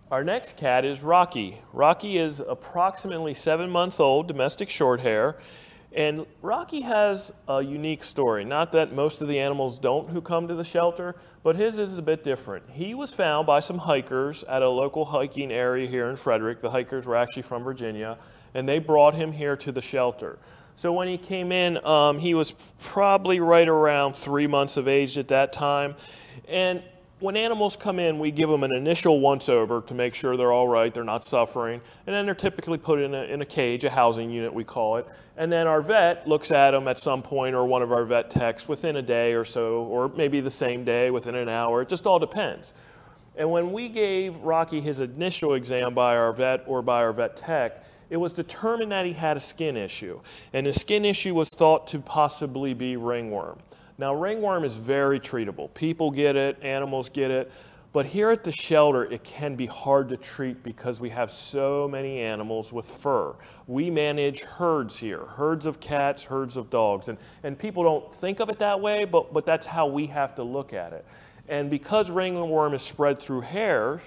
Our next cat is Rocky. Rocky is approximately 7 months old, domestic shorthair. And Rocky has a unique story. Not that most of the animals don't who come to the shelter, but his is a bit different. He was found by some hikers at a local hiking area here in Frederick. The hikers were actually from Virginia, and they brought him here to the shelter. So when he came in, he was probably right around 3 months of age at that time. And when animals come in, we give them an initial once-over to make sure they're all right, they're not suffering, and then they're typically put in a cage, a housing unit we call it, and then our vet looks at them at some point, or one of our vet techs within a day or so, or maybe the same day, within an hour. It just all depends. And when we gave Rocky his initial exam by our vet or by our vet tech, it was determined that he had a skin issue, and the skin issue was thought to possibly be ringworm. Now, ringworm is very treatable. People get it, animals get it, but here at the shelter, it can be hard to treat because we have so many animals with fur. We manage herds here, herds of cats, herds of dogs, and people don't think of it that way, but that's how we have to look at it. And because ringworm is spread through hairs,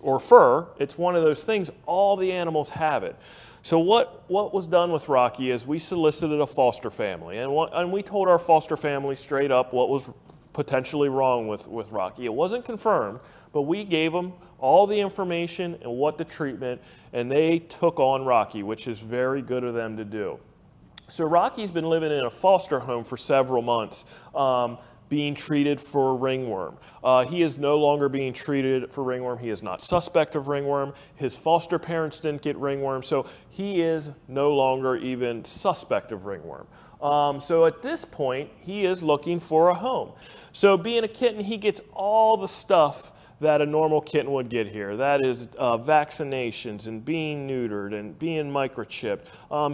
or fur, it's one of those things, all the animals have it. So what was done with Rocky is we solicited a foster family, and we told our foster family straight up what was potentially wrong with Rocky. It wasn't confirmed, but we gave them all the information and what the treatment, and they took on Rocky, which is very good of them to do. So Rocky's been living in a foster home for several months, being treated for ringworm. He is no longer being treated for ringworm. He is not suspect of ringworm. His foster parents didn't get ringworm, so he is no longer even suspect of ringworm. So at this point, he is looking for a home. So being a kitten, he gets all the stuff that a normal kitten would get here. That is vaccinations and being neutered and being microchipped.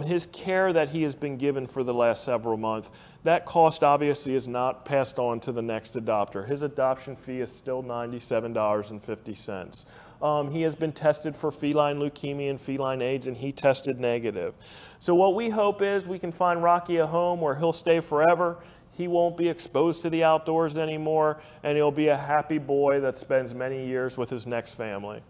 His care that he has been given for the last several months, that cost obviously is not passed on to the next adopter. His adoption fee is still $97.50. He has been tested for feline leukemia and feline AIDS, and he tested negative. So what we hope is we can find Rocky a home where he'll stay forever. He won't be exposed to the outdoors anymore, and he'll be a happy boy that spends many years with his next family.